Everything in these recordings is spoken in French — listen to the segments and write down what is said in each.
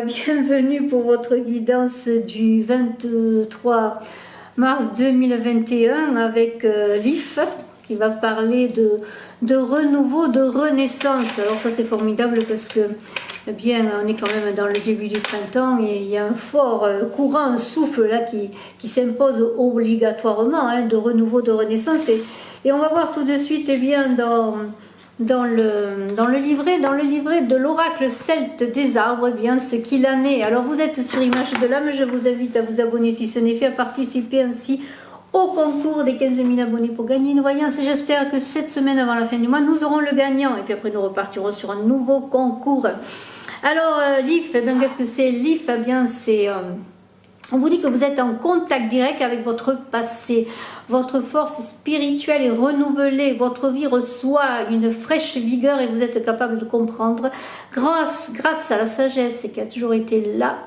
bienvenue pour votre guidance du 23 mars 2021 avec l'IF qui va parler de renouveau, de renaissance. Alors ça c'est formidable parce que eh bien, on est quand même dans le début du printemps et il y a un fort courant, un souffle là qui s'impose obligatoirement de renouveau, de renaissance et on va voir tout de suite eh bien, dans le livret de l'oracle celte des arbres, eh bien, ce qu'il en est. Alors vous êtes sur Image de l'âme, je vous invite à vous abonner si ce n'est fait, à participer ainsi au concours des 15 000 abonnés pour gagner une voyance. J'espère que cette semaine avant la fin du mois, nous aurons le gagnant et puis après nous repartirons sur un nouveau concours. Alors l'IF, eh bien, qu'est-ce que c'est? L'IF, eh bien, c'est... on vous dit que vous êtes en contact direct avec votre passé. Votre force spirituelle est renouvelée. Votre vie reçoit une fraîche vigueur et vous êtes capable de comprendre grâce à la sagesse qui a toujours été là,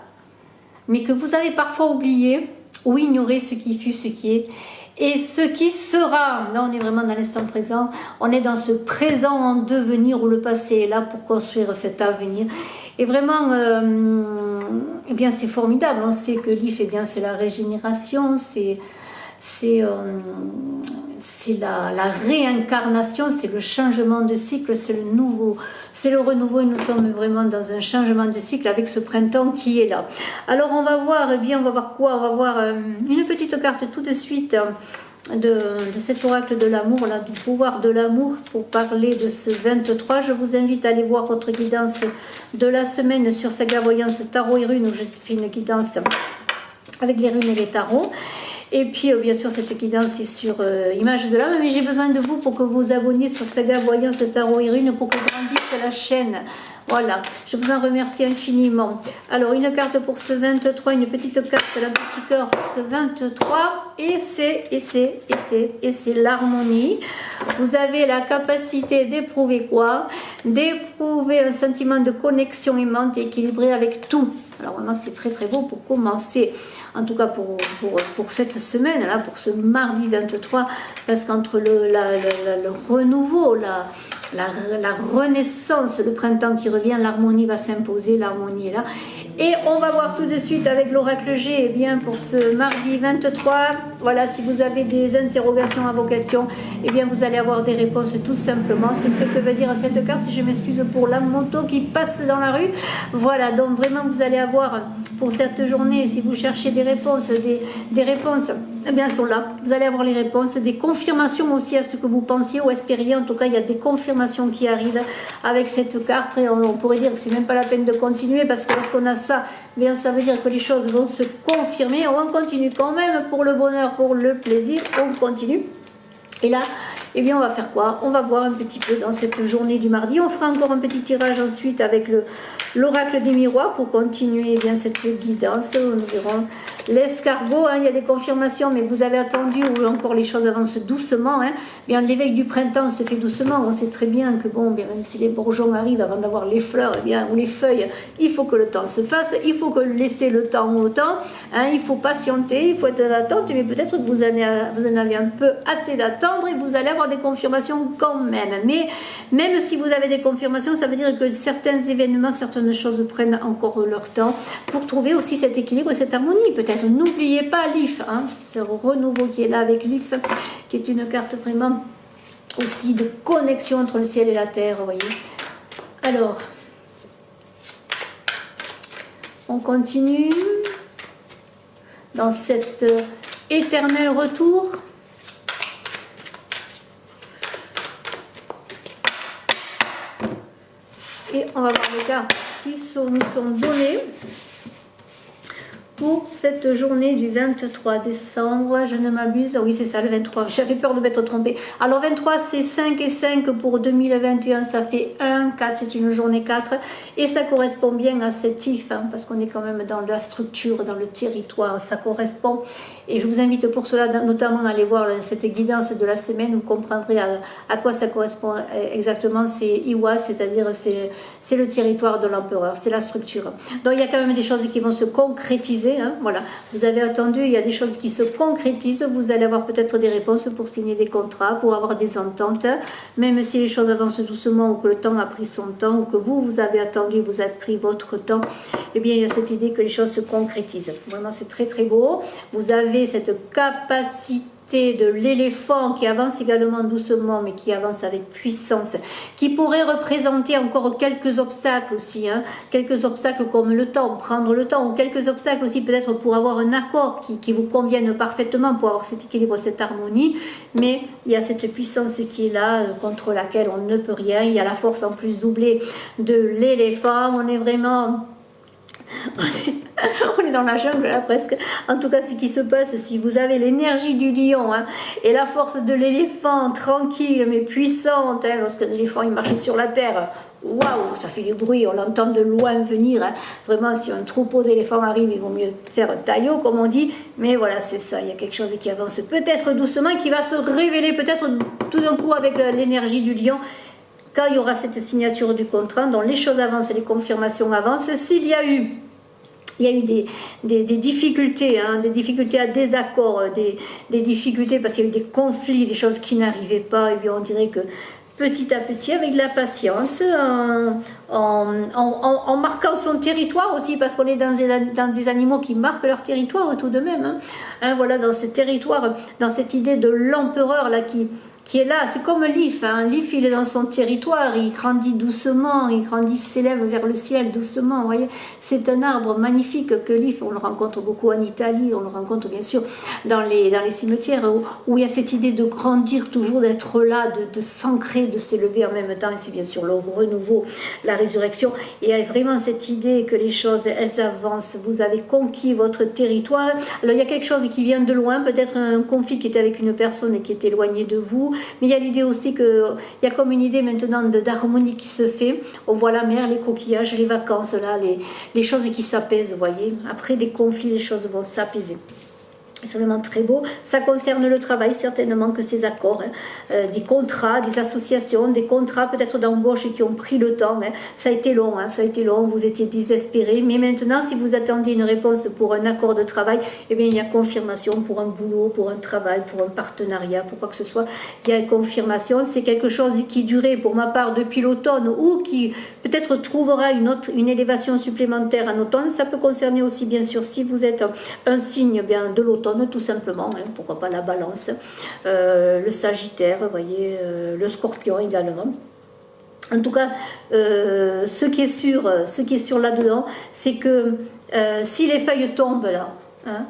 mais que vous avez parfois oublié ou ignoré ce qui fut, ce qui est et ce qui sera. Là, on est vraiment dans l'instant présent. On est dans ce présent en devenir où le passé est là pour construire cet avenir. Et vraiment, eh bien, c'est formidable. On sait que l'IF, eh bien, c'est la régénération, c'est la réincarnation, c'est le changement de cycle, c'est le nouveau, c'est le renouveau. Et nous sommes vraiment dans un changement de cycle avec ce printemps qui est là. Alors, on va voir, eh bien, on va voir quoi? On va voir une petite carte tout de suite. De cet oracle de l'amour, là, du pouvoir de l'amour, pour parler de ce 23. Je vous invite à aller voir votre guidance de la semaine sur Saga Voyance Tarot et Runes, où je fais une guidance avec les runes et les tarots. Et puis, bien sûr, cette guidance est sur Image de l'âme, mais j'ai besoin de vous pour que vous vous abonniez sur Saga Voyance Tarot et Runes pour que grandisse la chaîne. Voilà, je vous en remercie infiniment. Alors, une carte pour ce 23, une petite carte à la petit cœur pour ce 23, et c'est l'harmonie. Vous avez la capacité d'éprouver quoi? D'éprouver un sentiment de connexion aimante et équilibrée avec tout. Alors vraiment, c'est très très beau pour commencer, en tout cas pour cette semaine, là, pour ce mardi 23, parce qu'entre le renouveau, la renaissance, le printemps qui revient, l'harmonie va s'imposer, l'harmonie est là. Et on va voir tout de suite avec l'oracle G, eh bien, pour ce mardi 23, voilà, si vous avez des interrogations à vos questions, eh bien, vous allez avoir des réponses tout simplement. C'est ce que veut dire cette carte. Je m'excuse pour la moto qui passe dans la rue. Voilà, donc vraiment, vous allez avoir pour cette journée, si vous cherchez des réponses, des réponses, eh bien, elles sont là. Vous allez avoir les réponses, des confirmations aussi à ce que vous pensiez ou espériez. En tout cas, il y a des confirmations qui arrivent avec cette carte et on pourrait dire que c'est même pas la peine de continuer parce que lorsqu'on a ça, bien, ça veut dire que les choses vont se confirmer. On continue quand même pour le bonheur, pour le plaisir, on continue. Et là, eh bien, on va faire quoi? On va voir un petit peu dans cette journée du mardi. On fera encore un petit tirage ensuite avec l'oracle des miroirs pour continuer eh bien, cette guidance. Nous verrons l'escargot. Il y a des confirmations, mais vous avez attendu ou encore les choses avancent doucement. Bien, l'éveil du printemps se fait doucement. On sait très bien que bon, bien, même si les bourgeons arrivent avant d'avoir les fleurs eh bien, ou les feuilles, il faut que le temps se fasse. Il faut que laisser le temps au temps. Il faut patienter, il faut être dans l'attente. Mais peut-être que vous en avez un peu assez d'attendre et vous allez avoir des confirmations quand même. Mais même si vous avez des confirmations, ça veut dire que certains événements, certaines choses prennent encore leur temps pour trouver aussi cet équilibre et cette harmonie. Peut-être n'oubliez pas l'IF, ce renouveau qui est là avec l'IF, qui est une carte vraiment aussi de connexion entre le ciel et la terre, vous voyez. Alors, on continue dans cet éternel retour. Et on va voir les cartes qui nous sont données pour cette journée du 23 décembre. Je ne m'abuse. Oui, c'est ça, le 23. J'avais peur de m'être trompée. Alors, 23, c'est 5 et 5 pour 2021. Ça fait 1, 4, c'est une journée 4. Et ça correspond bien à cet IF, parce qu'on est quand même dans la structure, dans le territoire. Ça correspond Et je vous invite pour cela notamment à aller voir cette guidance de la semaine, vous comprendrez à quoi ça correspond exactement. C'est Iwa, c'est-à-dire c'est le territoire de l'empereur, c'est la structure. Donc il y a quand même des choses qui vont se concrétiser, hein, voilà. Vous avez attendu, il y a des choses qui se concrétisent, vous allez avoir peut-être des réponses pour signer des contrats, pour avoir des ententes, même si les choses avancent doucement ou que le temps a pris son temps ou que vous avez attendu, vous avez pris votre temps, eh bien il y a cette idée que les choses se concrétisent. Vraiment c'est très très beau. Vous avez cette capacité de l'éléphant qui avance également doucement mais qui avance avec puissance, qui pourrait représenter encore quelques obstacles aussi, hein, quelques obstacles comme le temps, prendre le temps, ou quelques obstacles aussi peut-être pour avoir un accord qui vous convienne parfaitement, pour avoir cet équilibre, cette harmonie, mais il y a cette puissance qui est là, contre laquelle on ne peut rien. Il y a la force en plus doublée de l'éléphant. On est vraiment... on est dans la jungle là presque. En tout cas, ce qui se passe, si vous avez l'énergie du lion, hein, et la force de l'éléphant tranquille mais puissante, hein, lorsque l'éléphant il marche sur la terre, waouh, ça fait du bruit, on l'entend de loin venir, hein. Vraiment, si un troupeau d'éléphants arrive, il vaut mieux faire un taillot comme on dit, mais voilà, c'est ça, il y a quelque chose qui avance peut-être doucement, qui va se révéler peut-être tout d'un coup avec l'énergie du lion. Quand il y aura cette signature du contrat, dont les choses avancent, les confirmations avancent, s'il y a eu des difficultés, hein, des difficultés à désaccord, des difficultés parce qu'il y a eu des conflits, des choses qui n'arrivaient pas, et bien on dirait que petit à petit, avec de la patience, en marquant son territoire aussi, parce qu'on est dans des animaux qui marquent leur territoire tout de même, hein. Hein, voilà, dans ce territoire, dans cette idée de l'empereur là qui est là, c'est comme Leaf, hein. Leaf il est dans son territoire, il grandit doucement, il s'élève vers le ciel doucement, vous voyez, c'est un arbre magnifique que Leaf, on le rencontre beaucoup en Italie, on le rencontre bien sûr dans les cimetières où il y a cette idée de grandir toujours, d'être là, de s'ancrer, de s'élever en même temps, et c'est bien sûr le renouveau, la résurrection, et il y a vraiment cette idée que les choses, elles avancent, vous avez conquis votre territoire. Alors il y a quelque chose qui vient de loin, peut-être un conflit qui était avec une personne qui est éloignée de vous, mais il y a l'idée aussi qu'il y a comme une idée maintenant d'harmonie qui se fait. On voit la mer, les coquillages, les vacances, là, les choses qui s'apaisent, vous voyez. Après des conflits, les choses vont s'apaiser. C'est vraiment très beau. Ça concerne le travail, certainement que ces accords, hein, des contrats, des associations, des contrats peut-être d'embauche qui ont pris le temps. Hein. Ça a été long, hein, ça a été long, vous étiez désespérés. Mais maintenant, si vous attendiez une réponse pour un accord de travail, eh bien, il y a confirmation pour un boulot, pour un travail, pour un partenariat, pour quoi que ce soit. Il y a une confirmation. C'est quelque chose qui durait, pour ma part, depuis l'automne ou qui peut-être trouvera une élévation supplémentaire en automne. Ça peut concerner aussi, bien sûr, si vous êtes un signe bien, de l'automne, tout simplement, hein, pourquoi pas la balance, le sagittaire, vous voyez, le scorpion également. En tout cas, ce qui est sûr là-dedans, c'est que si les feuilles tombent là, hein,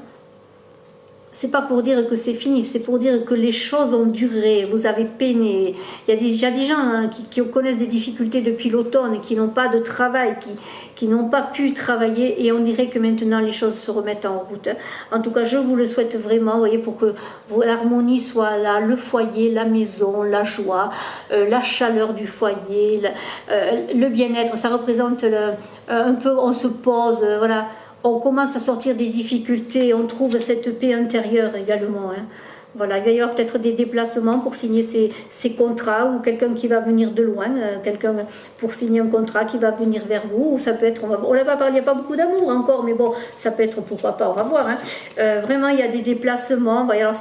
c'est pas pour dire que c'est fini, c'est pour dire que les choses ont duré, vous avez peiné. Il y a déjà des gens, hein, qui connaissent des difficultés depuis l'automne, qui n'ont pas de travail, qui n'ont pas pu travailler, et on dirait que maintenant les choses se remettent en route. En tout cas, je vous le souhaite vraiment, vous voyez, pour que l'harmonie soit là, le foyer, la maison, la joie, la chaleur du foyer, le bien-être. Ça représente un peu, on se pose, voilà. On commence à sortir des difficultés, on trouve cette paix intérieure également, hein. Voilà, il va y avoir peut-être des déplacements pour signer ces contrats, ou quelqu'un qui va venir de loin, quelqu'un pour signer un contrat qui va venir vers vous, ou ça peut être, on n'a pas parlé, il n'y a pas beaucoup d'amour encore, mais bon, ça peut être, pourquoi pas, on va voir, hein. Vraiment, il y a des déplacements. Alors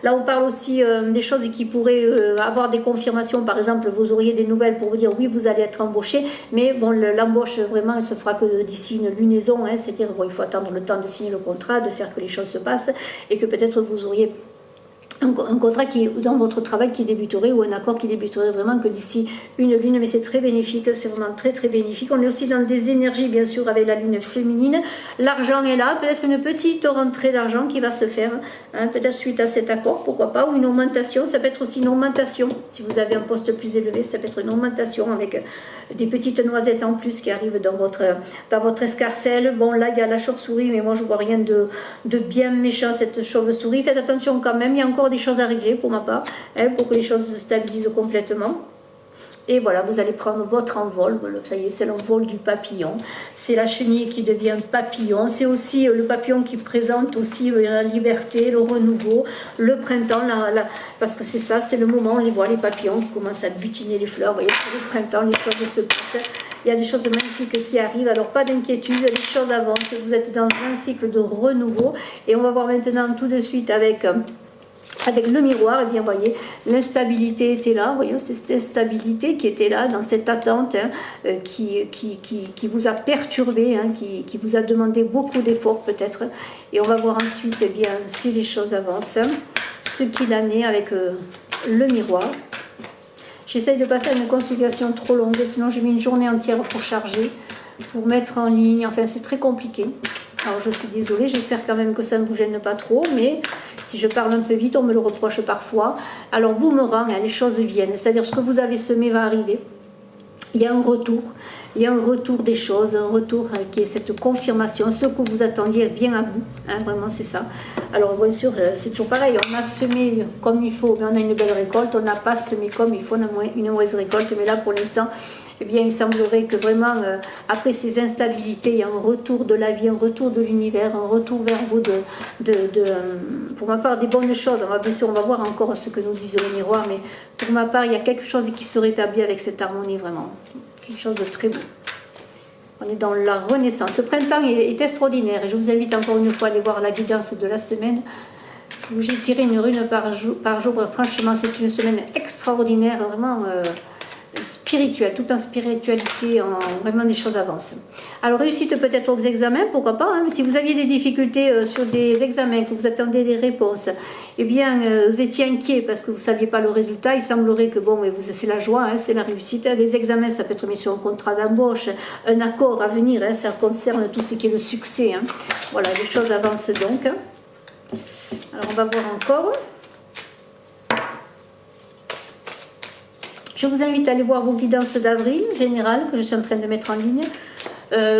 là, on parle aussi des choses qui pourraient avoir des confirmations. Par exemple, vous auriez des nouvelles pour vous dire oui, vous allez être embauché, mais bon, l'embauche, vraiment, elle se fera que d'ici une lunaison, hein. C'est-à-dire, bon, il faut attendre le temps de signer le contrat, de faire que les choses se passent, et que peut-être vous auriez un contrat qui dans votre travail qui débuterait, ou un accord qui débuterait vraiment que d'ici une lune, mais c'est très bénéfique, c'est vraiment très très bénéfique. On est aussi dans des énergies bien sûr avec la lune féminine, l'argent est là, peut-être une petite rentrée d'argent qui va se faire, hein, peut-être suite à cet accord, pourquoi pas, ou une augmentation, ça peut être aussi une augmentation, si vous avez un poste plus élevé, ça peut être une augmentation avec des petites noisettes en plus qui arrivent dans votre escarcelle. Bon, là il y a la chauve-souris, mais moi je vois rien de bien méchant, cette chauve-souris, faites attention quand même, il y a encore des choses à régler pour ma part, hein, pour que les choses se stabilisent complètement. Et voilà, vous allez prendre votre envol. Voilà, ça y est, c'est l'envol du papillon. C'est la chenille qui devient papillon. C'est aussi le papillon qui présente aussi la liberté, le renouveau, le printemps. Parce que c'est ça, c'est le moment où on les voit, les papillons qui commencent à butiner les fleurs. Vous voyez, c'est le printemps, les choses se passent. Il y a des choses magnifiques qui arrivent. Alors, pas d'inquiétude, les choses avancent. Vous êtes dans un cycle de renouveau. Et on va voir maintenant tout de suite avec le miroir, et bien vous voyez, l'instabilité était là, voyez, c'est cette instabilité qui était là, dans cette attente qui vous a perturbé, hein, qui vous a demandé beaucoup d'efforts peut-être. Et on va voir ensuite, eh bien, si les choses avancent, ce qu'il en est avec le miroir. J'essaye de ne pas faire une consultation trop longue, sinon j'ai mis une journée entière pour charger, pour mettre en ligne, enfin c'est très compliqué. Alors je suis désolée, j'espère quand même que ça ne vous gêne pas trop, mais si je parle un peu vite, on me le reproche parfois. Alors boomerang, hein, les choses viennent, c'est-à-dire ce que vous avez semé va arriver. Il y a un retour des choses, un retour qui est cette confirmation, ce que vous attendiez vient à vous, hein, vraiment c'est ça. Alors bien sûr, c'est toujours pareil, on a semé comme il faut, mais on a une belle récolte, on n'a pas semé comme il faut, on a une mauvaise récolte, mais là pour l'instant, eh bien, il semblerait que vraiment, après ces instabilités, il y a un retour de la vie, un retour de l'univers, un retour vers vous pour ma part, des bonnes choses. Bien sûr, on va voir encore ce que nous disent les miroirs, mais pour ma part, il y a quelque chose qui se rétablit avec cette harmonie, vraiment. Quelque chose de très beau. On est dans la renaissance. Ce printemps est extraordinaire et je vous invite encore une fois à aller voir la guidance de la semaine. J'ai tiré une rune par jour. Franchement, c'est une semaine extraordinaire, vraiment spirituelle, tout en spiritualité, vraiment des choses avancent. Alors réussite peut-être aux examens, pourquoi pas, hein, si vous aviez des difficultés sur des examens, que vous attendez des réponses, eh bien vous étiez inquiet parce que vous ne saviez pas le résultat, il semblerait que bon, c'est la joie, hein, c'est la réussite. Les examens, ça peut être mis sur un contrat d'embauche, un accord à venir, hein, ça concerne tout ce qui est le succès. Hein. Voilà, les choses avancent donc. Alors on va voir encore. Je vous invite à aller voir vos guidances d'avril générales que je suis en train de mettre en ligne.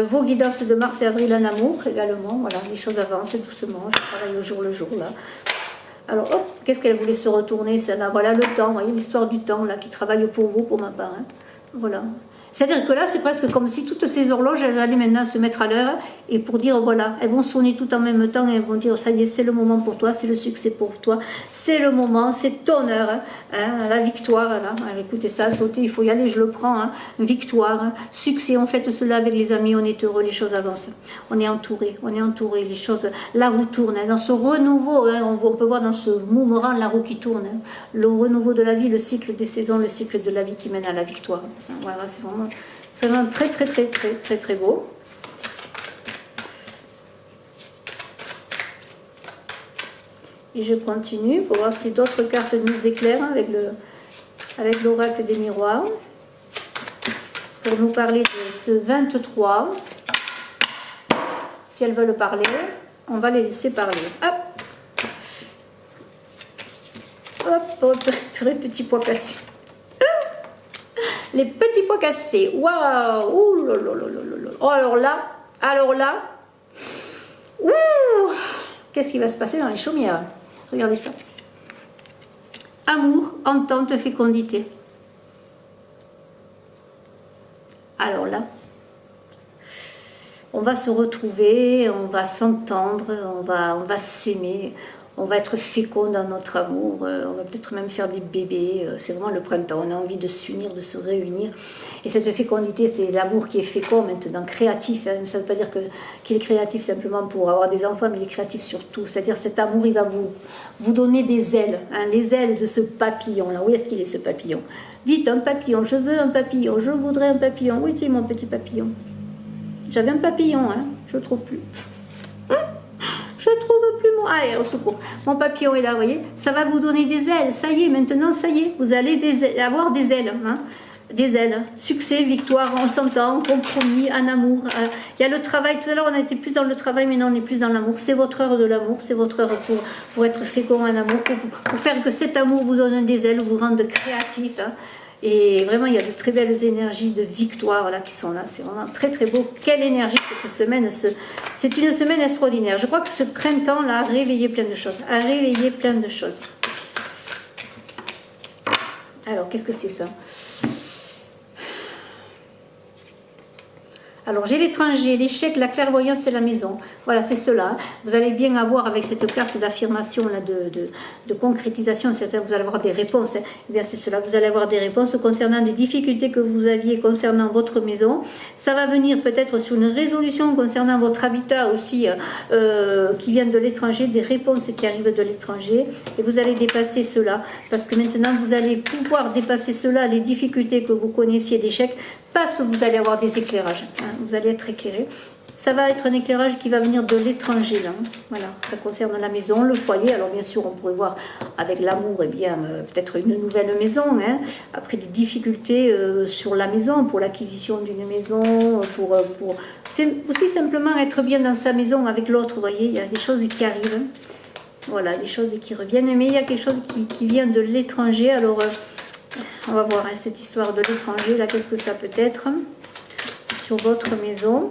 Vos guidances de mars et avril en amour également. Voilà, les choses avancent doucement. Je travaille au jour le jour là. Alors, hop, qu'est-ce qu'elle voulait se retourner celle-là? Voilà le temps, vous voyez l'histoire du temps là qui travaille pour vous, pour ma part. Hein. Voilà. C'est-à-dire que là, c'est presque comme si toutes ces horloges, elles allaient maintenant se mettre à l'heure et pour dire, voilà, elles vont sonner tout en même temps et elles vont dire, ça y est, c'est le moment pour toi, c'est le succès pour toi, c'est le moment, c'est ton heure, hein, la victoire, là. Écoutez, ça a sauté, il faut y aller, je le prends, hein, victoire, hein, succès, on fête cela avec les amis, on est heureux, les choses avancent, on est entouré, les choses, la roue tourne, hein, dans ce renouveau, hein, on peut voir dans ce mouvement la roue qui tourne, hein, le renouveau de la vie, le cycle des saisons, le cycle de la vie qui mène à la victoire. Voilà, c'est vraiment très très très très très très beau. Et je continue pour voir si d'autres cartes nous éclairent avec l'oracle des miroirs. Pour nous parler de ce 23. Si elles veulent parler, on va les laisser parler. Hop, hop, hop, purée, petit pois cassé. Les petits pois cassés. Waouh! Ouh là là là là là. Oh, alors là. Ouh! Qu'est-ce qui va se passer dans les chaumières? Regardez ça. Amour, entente, fécondité. Alors là, on va se retrouver, on va s'entendre, on va s'aimer. On va être fécond dans notre amour, on va peut-être même faire des bébés, c'est vraiment le printemps, on a envie de s'unir, de se réunir. Et cette fécondité, c'est l'amour qui est fécond maintenant, créatif, hein. Ça ne veut pas dire qu'il est créatif simplement pour avoir des enfants, mais il est créatif surtout. C'est-à-dire cet amour, il va vous donner des ailes, hein, les ailes de ce papillon-là. Où est-ce qu'il est ce papillon? Vite, un papillon, je veux un papillon, je voudrais un papillon. Où est-il mon petit papillon? J'avais un papillon, hein, je ne le trouve plus. Je trouve plus mon... Ah, au secours. Mon papillon est là, vous voyez. Ça va vous donner des ailes. Ça y est, maintenant, ça y est. Vous allez avoir des ailes. Hein. Des ailes. Succès, victoire, on s'entend, compromis, en amour. Il y a le travail. Tout à l'heure, on était plus dans le travail, mais non, on est plus dans l'amour. C'est votre heure de l'amour. C'est votre heure pour être fécond en amour. Pour faire que cet amour vous donne des ailes, vous rende créatif. Hein. Et vraiment, il y a de très belles énergies de victoire là, qui sont là. C'est vraiment très très beau. Quelle énergie cette semaine. C'est une semaine extraordinaire. Je crois que ce printemps-là a réveillé plein de choses. Alors, qu'est-ce que c'est ça? Alors j'ai l'étranger, l'échec, la clairvoyance et la maison. Voilà, c'est cela. Vous allez bien avoir avec cette carte d'affirmation, de concrétisation, c'est-à-dire vous allez avoir des réponses. Eh bien c'est cela, vous allez avoir des réponses concernant des difficultés que vous aviez concernant votre maison. Ça va venir peut-être sur une résolution concernant votre habitat aussi, qui vient de l'étranger, des réponses qui arrivent de l'étranger. Et vous allez dépasser cela, parce que maintenant vous allez pouvoir dépasser cela, les difficultés que vous connaissiez d'échec, parce que vous allez avoir des éclairages, hein, vous allez être éclairé. Ça va être un éclairage qui va venir de l'étranger, là. Voilà, ça concerne la maison, le foyer. Alors bien sûr, on pourrait voir avec l'amour, eh bien peut-être une nouvelle maison, hein. Après des difficultés sur la maison, pour l'acquisition d'une maison, c'est aussi simplement être bien dans sa maison avec l'autre, vous voyez, il y a des choses qui arrivent. Voilà, des choses qui reviennent, mais il y a quelque chose qui vient de l'étranger. Alors, on va voir hein, cette histoire de l'étranger, là, qu'est-ce que ça peut être sur votre maison.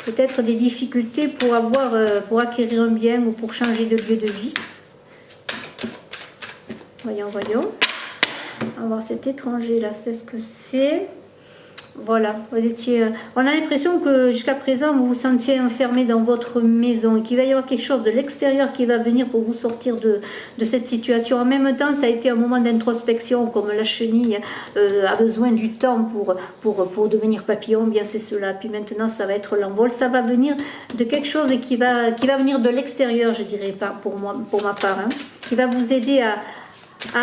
Peut-être des difficultés pour acquérir un bien ou pour changer de lieu de vie. Voyons, voyons. On va voir cet étranger, là, c'est ce que c'est. Voilà, vous étiez, on a l'impression que jusqu'à présent vous vous sentiez enfermé dans votre maison et qu'il va y avoir quelque chose de l'extérieur qui va venir pour vous sortir de cette situation. En même temps, ça a été un moment d'introspection, comme la chenille a besoin du temps pour devenir papillon, bien c'est cela. Puis maintenant, ça va être l'envol, ça va venir de quelque chose qui va venir de l'extérieur, je dirais, pour ma part, hein, qui va vous aider à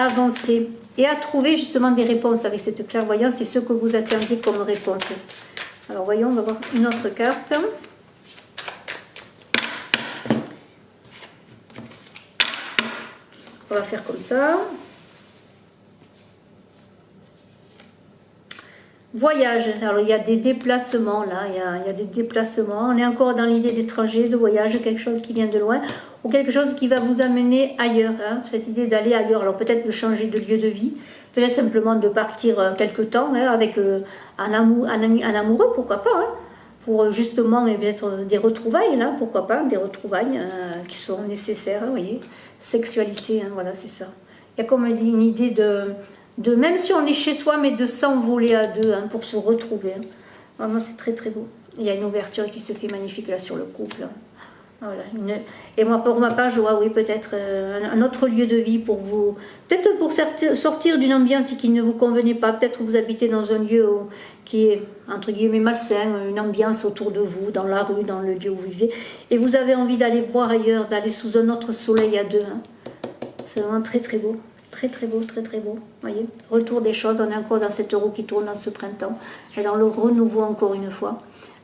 avancer et à trouver justement des réponses avec cette clairvoyance, c'est ce que vous attendiez comme réponse. Alors voyons, on va voir une autre carte. On va faire comme ça. Voyage, alors il y a des déplacements là, il y a des déplacements, on est encore dans l'idée d'étranger, de voyage, quelque chose qui vient de loin, ou quelque chose qui va vous amener ailleurs, hein, cette idée d'aller ailleurs, alors peut-être de changer de lieu de vie, peut-être simplement de partir quelque temps, hein, avec un amoureux, pourquoi pas, hein, pour justement être des retrouvailles, là, pourquoi pas, des retrouvailles qui sont nécessaires, hein, vous voyez, sexualité, hein, voilà, c'est ça. Il y a comme une idée de même si on est chez soi, mais de s'envoler à deux, hein, pour se retrouver. Hein. Vraiment, c'est très très beau. Il y a une ouverture qui se fait magnifique là sur le couple. Hein. Voilà, et moi, pour ma part, je vois, oui, peut-être un autre lieu de vie pour vous. Peut-être pour sortir d'une ambiance qui ne vous convenait pas. Peut-être que vous habitez dans un lieu qui est, entre guillemets, malsain, une ambiance autour de vous, dans la rue, dans le lieu où vous vivez. Et vous avez envie d'aller voir ailleurs, d'aller sous un autre soleil à deux. Hein. C'est vraiment très très beau. Très très beau, très très beau. Voyez, retour des choses, on est encore dans cette roue qui tourne dans ce printemps. Et dans le renouveau encore une fois.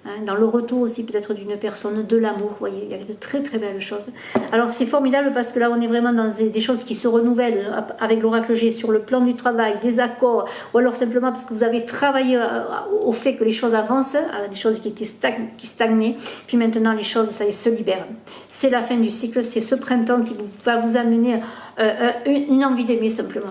Hein, dans le retour aussi peut-être d'une personne, de l'amour, vous voyez, il y a de très très belles choses. Alors c'est formidable parce que là on est vraiment dans des choses qui se renouvellent avec l'oracle G sur le plan du travail, des accords, ou alors simplement parce que vous avez travaillé au fait que les choses avancent, des choses qui stagnaient, puis maintenant les choses, ça y est, se libèrent. C'est la fin du cycle, c'est ce printemps qui va vous amener une envie d'aimer simplement.